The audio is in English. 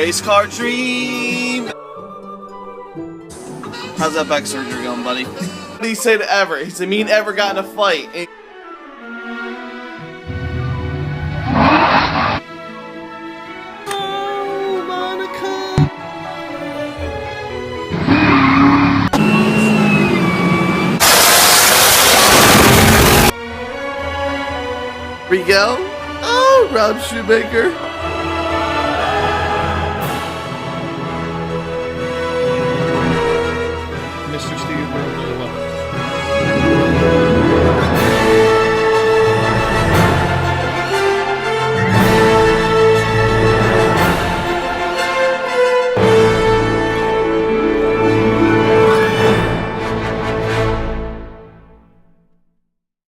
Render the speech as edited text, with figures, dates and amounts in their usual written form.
Race car dream. How's that back surgery going, buddy? What did he say to Ever? He said, me and Ever got in a fight. Oh, Monica. Here we go. Oh, Rob Shoemaker.